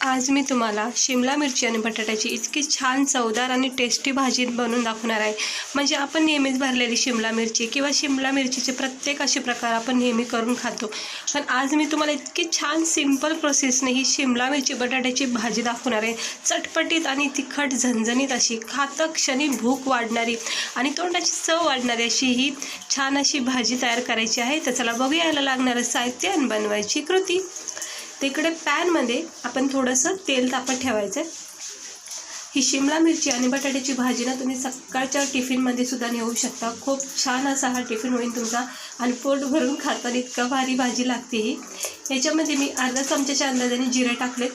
आज मी तुम्हाला शिमला मिरची आणि बटाट्याची इतकी छान चवदार आणि टेस्टी भाजी बनवून दाखवणार आहे। म्हणजे आपण नेहमीच भरलेली शिमला मिरची किंवा शिमला मिरचीचे प्रत्येक असे प्रकार आपण नेहमी करून खातो, पण आज मी तुम्हाला इतकी छान सिंपल प्रोसेसने ही शिमला मिरची बटाट्याची भाजी दाखवणार आहे। चटपटीत आणि तिखट झणझणीत अशी खाता क्षणी भूक वाढणारी आणि तोंडाची चव वाढणारी अशी ही छान अशी भाजी तयार करायची आहे। तर चला बघूया याला लागणारं साहित्य आणि बनवायची कृती। तिकडे पॅनमध्ये आपण थोडंसं तेल तापत ठेवायचं आहे। ही शिमला मिरची आणि बटाट्याची भाजी ना तुम्ही सकाळच्या टिफिनमध्ये सुद्धा नेऊ शकता। खूप छान असा हा टिफिन होईल तुमचा आणि पोट भरून खाताना इतका भारी भाजी लागते ही। याच्यामध्ये मी अर्धा चमच्याच्या अंदाजाने जिरे टाकलेत।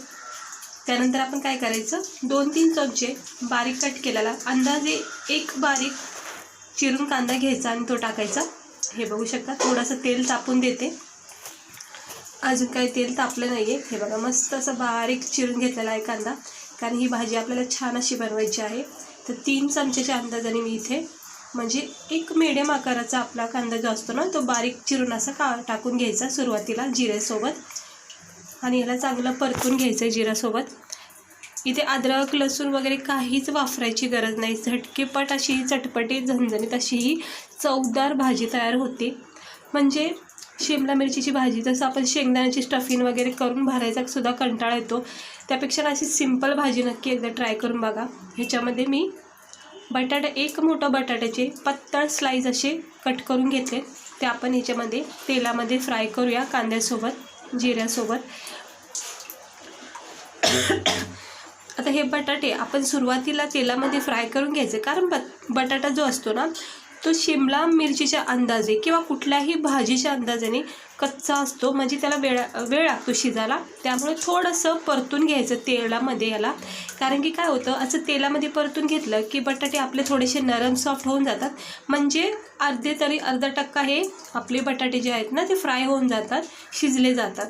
त्यानंतर आपण काय करायचं, 2-3 चमचे बारीक कट केलेला अंदाजे एक बारीक चिरून कांदा घ्यायचा आणि तो टाकायचा। हे बघू शकता थोडंसं तेल तापून देते। अजून काही तेल तापलं नाही आहे। हे बघा मस्त असं बारीक चिरून घेतलेला आहे कांदा, कारण ही भाजी आपल्याला छान अशी बनवायची आहे। तर 3 चमच्याच्या अंदाजाने मी इथे म्हणजे एक मीडियम आकाराचा आपला कांदा जो असतो ना तो बारीक चिरून असा टाकून घ्यायचा सुरुवातीला जिऱ्यासोबत आणि याला चांगलं परतून घ्यायचं जिऱ्यासोबत। इथे अद्रक लसूण वगैरे काहीच वापरायची गरज नाही। झटकेपट अशी चटपटीत झणझणीत अशी ही चवदार भाजी तयार होते। म्हणजे शिमला मिरचीची भाजी जसं आपण शेंगदाण्याची स्टफिंग वगैरे करून भरायचा सुद्धा कंटाळा येतो, त्यापेक्षा अशी सिंपल भाजी नक्की एकदा ट्राय करून बघा। ह्याच्यामध्ये मी एक मोठा बटाट्याचे पातळ स्लाइस असे कट करून घेतले, ते आपण ह्याच्यामध्ये तेलामध्ये फ्राय करूया कांद्यासोबत जिऱ्यासोबत। आता हे बटाटे आपण सुरुवातीला तेलामध्ये फ्राय करून घ्यायचे, कारण बटाटा जो असतो ना तो शिमला मिरचीच्या अंदाजे किंवा कुठल्याही भाजीच्या अंदाजाने कच्चा असतो, म्हणजे त्याला वेळ लागतो शिजायला। त्यामुळे थोडंसं परतून घ्यायचं तेलामध्ये याला, कारण की काय होतं असं तेलामध्ये परतून घेतलं की बटाटे आपले थोडेसे नरम सॉफ्ट होऊन जातात। म्हणजे अर्धा टक्का हे आपले बटाटे जे आहेत ना ते फ्राय होऊन जातात, शिजले जातात।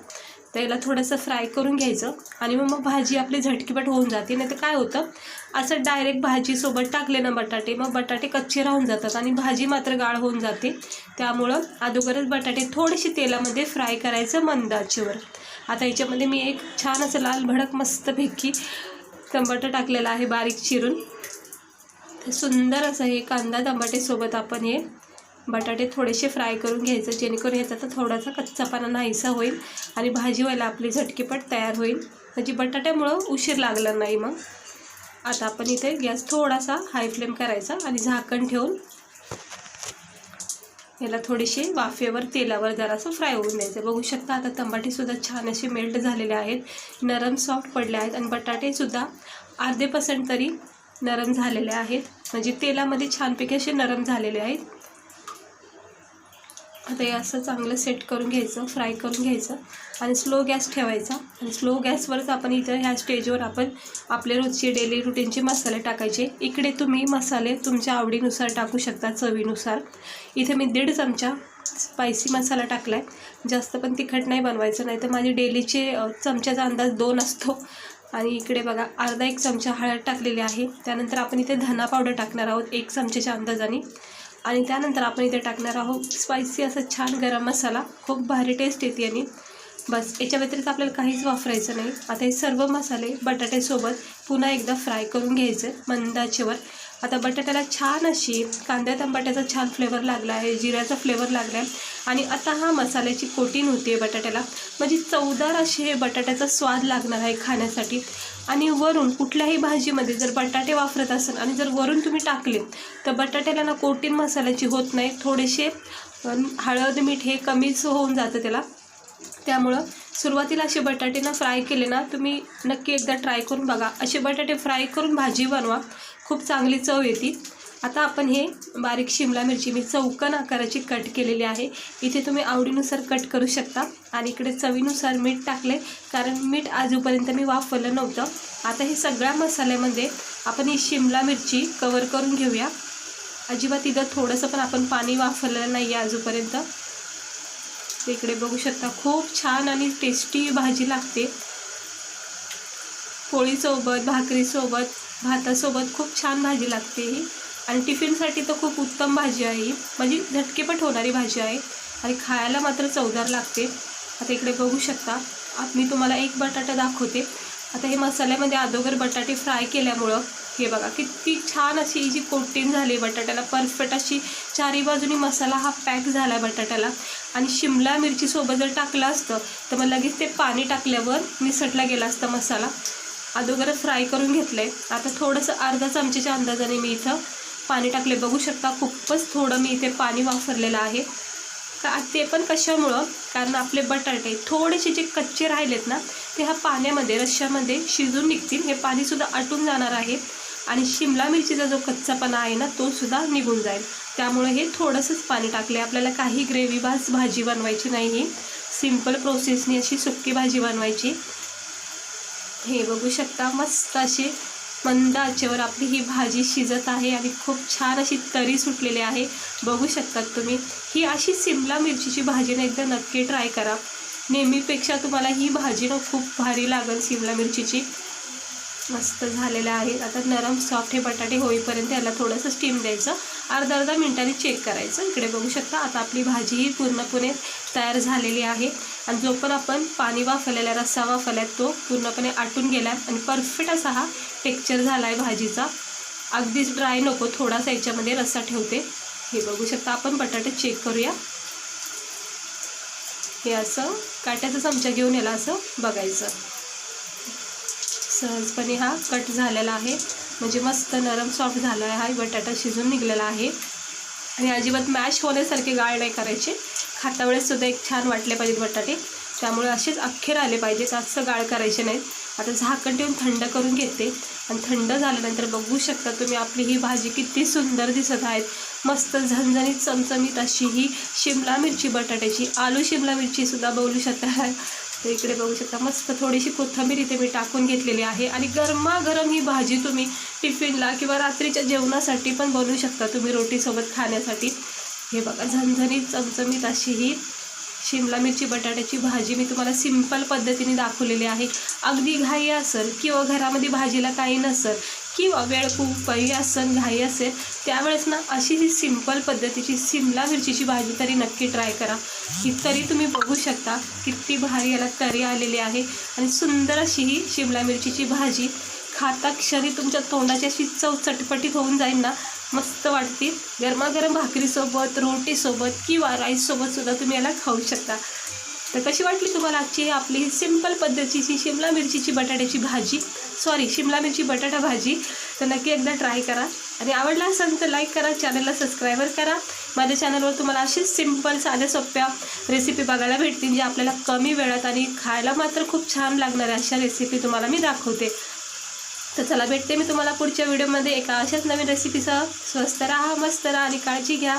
त्याला थोडंसं फ्राय करून घ्यायचं आणि मग भाजी आपली झटकीपट होऊन जाते। नाही तर काय होतं असं डायरेक्ट भाजीसोबत टाकले ना बटाटे, मग बटाटे कच्चे राहून जातात आणि भाजी मात्र गाळ होऊन जाते। त्यामुळं अगोदरच बटाटे थोडेसे तेलामध्ये फ्राय करायचं मंद आचेवर। आता याच्यामध्ये मी एक छान असं लाल भडक मस्तपैकी टमाटर टाकलेला आहे बारीक चिरून। तर सुंदर असं हे कांदा टमाटेसोबत आपण हे बटाटे थोडेसे फ्राय करून घ्यायचं, जेणेकरून ह्याचा तर थोडासा कच्चापणा नाहीसा होईल आणि भाजी व्हायला आपली झटकीपट तयार होईल, म्हणजे बटाट्यामुळं उशीर लागला नाही। मग आता आपण इथे गॅस थोडासा हाय फ्लेम करायचा आणि झाकण ठेवून याला थोडेसे वाफेवर तेलावर जरासं फ्राय होऊन द्यायचं। बघू शकता आता टमाटेसुद्धा छान असे मेल्ट झालेले आहेत, नरम सॉफ्ट पडले आहेत आणि बटाटेसुद्धा अर्धे % तरी नरम झालेले आहेत, म्हणजे तेलामध्ये छानपैकी असे नरम झालेले आहेत। आता हे असं चांगलं सेट करून घ्यायचं, फ्राय करून घ्यायचं आणि स्लो गॅस ठेवायचा आणि स्लो गॅसवरच आपण इथं ह्या स्टेजवर आपण आपले रोजचे डेली रुटीनचे मसाले टाकायचे। इकडे तुम्ही मसाले तुमच्या आवडीनुसार टाकू शकता, चवीनुसार। इथे मी 1.5 चमचा स्पायसी मसाला टाकला आहे, जास्त पण तिखट नाही बनवायचं, नाही तर माझे डेलीचे चमच्याचा अंदाज 2 असतो। आणि इकडे बघा अर्धा 1 चमचा हळद टाकलेली आहे। त्यानंतर आपण इथे धना पावडर टाकणार आहोत 1 चमच्याच्या अंदाजाने आणि त्यानंतर आपण इथे टाकणार आहोत स्पायसी असं छान गरम मसाला, खूप भारी टेस्ट येते आणि बस याच्या व्यतिरिक्त आपल्याला काहीच वापरायचं नाही। आता हे सर्व मसाले बटाट्यासोबत पुन्हा एकदा फ्राय करून घ्यायचं मंद आचेवर। आता बटाट्याला छान अशी कांद्या टमाट्याचा छान फ्लेवर लागला आहे, जिऱ्याचा फ्लेवर लागला आहे आणि आता हा मसाल्याची कोटिंग होते बटाट्याला, म्हणजे चवदार असे हे बटाट्याचा स्वाद लागणार आहे खाण्यासाठी। आणि वरून कुठल्याही भाजीमध्ये जर बटाटे वापरत असेल आणि जर वरून तुम्ही टाकले तर बटाट्याला ना कोटिंग मसाल्याची होत नाही, थोडेसे हळद मीठ हे कमीच होऊन जातं त्याला। त्यामुळं सुरुवातीला असे बटाटे ना फ्राय केले ना तुम्ही नक्की एकदा ट्राय करून बघा। असे बटाटे फ्राय करून भाजी बनवा, खूप चांगली चव येते। आता आपण हे बारीक शिमला मिरची मी चौकोन आकाराची कट केलेली आहे, इथे तुम्ही आवडीनुसार कट करू शकता। आणि इकडे चवीनुसार मीठ टाकले, कारण मीठ आजूपर्यंत मी वापरलं नव्हतं। आता हे सगळ्या मसाल्यामध्ये आपण ही शिमला मिरची कवर करून घेऊया। अजिबात इथं थोडंसं पण आपण पाणी वापरलेलं नाही आहे आजूपर्यंत। इकडे बघू शकता खूप छान आणि टेस्टी भाजी लागते, पोळीसोबत भाकरीसोबत भातासोबत खूप छान भाजी लागते ही आणि टिफिनसाठी तर खूप उत्तम भाजी आहे ही, म्हणजे झटकेपट होणारी भाजी आहे आणि खायला मात्र चवदार लागते। आता इकडे बघू शकता मी तुम्हाला एक बटाटा दाखवते, आता हे मसाल्यामध्ये अगोदर बटाटे फ्राय केल्यामुळं हे बघा किती छान अशी जी कोटिंग झाली बटाट्याला, परफेक्ट अशी चारी बाजूनी मसाला हा पॅक झाला आहे बटाट्याला. आणि शिमला मिरचीसोबत जर टाकलं असतं तर मग लगेच ते पाणी टाकल्यावर निसटला गेला असता मसाला. अगोदर फ्राय करून घेतलं आहे. आता थोडंसं अर्धा चमचेच्या अंदाजाने मी इथं पाणी टाकले. बघू शकता खूपच थोडं मी इथे पाणी वापरलेलं आहे. ते पण कशामुळं, कारण आपले बटाटे थोडेसे जे कच्चे राहिलेत ना ते ह्या पाण्यामध्ये रश्श्यामध्ये शिजून निघतील. हे पाणीसुद्धा आटून जाणार आहे आणि शिमला मिरचीचा जो कच्चापणा आहे ना तो सुद्धा निघून जाईल. त्यामुळे हे थोडंसंच पाणी टाकले. आपल्याला काही ग्रेव्ही भाजी बनवायची नाही, सिंपल प्रोसेसनी अशी सुक्की भाजी बनवायची. हे बघू शकता मस्त अशी मंद आचेवर आपली ही भाजी शिजत आहे आणि खूप छान अशी तरी सुटलेली आहे. बघू शकतात तुम्ही. ही अशी शिमला मिरचीची भाजी ना एकदा नक्की ट्राय करा. नेहमीपेक्षा तुम्हाला ही भाजी ना खूप भारी लागेल शिमला मिरचीची. मस्त झालेलं आहे. आता नरम सॉफ्ट हे बटाटे होईपर्यंत याला थोडंसं स्टीम द्यायचं. अर्धा मिनिटांनी चेक करायचं. इकडे बघू शकता आता आपली भाजी ही पूर्णपणे तयार झालेली आहे. आणि जो पण आपण पाणी वाफवलेला रस्सा वाफवला तो पूर्णपणे आटून गेला आहे आणि परफेक्ट असा हा टेक्स्चर झाला आहे भाजीचा. अगदीच ड्राय नको, थोडासा याच्यामध्ये रस्सा ठेवते. हे बघू शकता. आपण बटाटे चेक करूया. हे असं काट्याचा चमचा घेऊन याला असं बघायचं. सहजपणे हा कट झालेला आहे. म्हणजे मस्त नरम सॉफ्ट झाला आहे. हा बटाटा शिजून निघलेला आहे आणि अजिबात मॅश होण्यासारखे गाळ नाही करायचे. खाता वेळेससुद्धा एक छान वाटले पाहिजेत बटाटे, त्यामुळे असेच अख्खे राहिले पाहिजेत, असं गाळ करायचे नाहीत. आता झाकण ठेवून थंड करून घेते आणि थंड झाल्यानंतर बघू शकता तुम्ही आपली ही भाजी किती सुंदर दिसत आहेत. मस्त झणझणीत चमचमीत अशी ही शिमला मिरची बटाट्याची, आलू शिमला मिरचीसुद्धा बोलू शकता. तर इकडे बघू शकता मस्त थोडीशी कोथिंबीर इथे मी टाकून घेतलेली आहे. आणि गरमागरम ही भाजी तुम्ही टिफिनला किंवा रात्रीच्या जेवणासाठी पण बनवू शकता तुम्ही रोटीसोबत खाण्यासाठी. हे बघा झणझणीत चमचमीत अशी ही शिमला मिरची बटाट्याची भाजी मी तुम्हाला सिंपल पद्धतीने दाखवलेली आहे. अगदी घाई असेल किंवा घरामध्ये भाजीला काही नसेल किंवा वेळ खूप असेल, घाई असेल, त्यावेळेस ना अशी ही सिंपल पद्धतीची शिमला मिरचीची भाजी तरी नक्की ट्राय करा. ही तरी तुम्ही बघू शकता किती भारी याला तरी आलेली आहे. आणि सुंदर अशी ही शिमला मिरचीची भाजी खाता क्षणी तुमच्या तोंडाची अशी चव चटपटीत होऊन जाईल ना, मस्त वाटते. गरमागरम भाकरीसोबत, रोटीसोबत किंवा राईससोबतसुद्धा तुम्ही याला खाऊ शकता. तर कशी वाटली तुम्हाला आजची आपली ही सिंपल पद्धतीची शिमला मिरचीची बटाट्याची भाजी, शिमला मिरची बटाटा भाजी. तर नक्की एकदा ट्राय करा आणि आवडला असेल तर लाईक करा, चॅनलला सबस्क्राईबर करा. माझ्या चॅनलवर तुम्हाला अशीच सिंपल साध्या सोप्या रेसिपी बघायला भेटतील, जे आपल्याला कमी वेळात आणि खायला मात्र खूप छान लागणाऱ्या अशा रेसिपी तुम्हाला मी दाखवते. तर चला भेटते मी तुम्हाला पुढच्या व्हिडिओमध्ये एका अशाच नवीन रेसिपीसह. स्वस्त राहा, मस्त राहा आणि काळजी घ्या.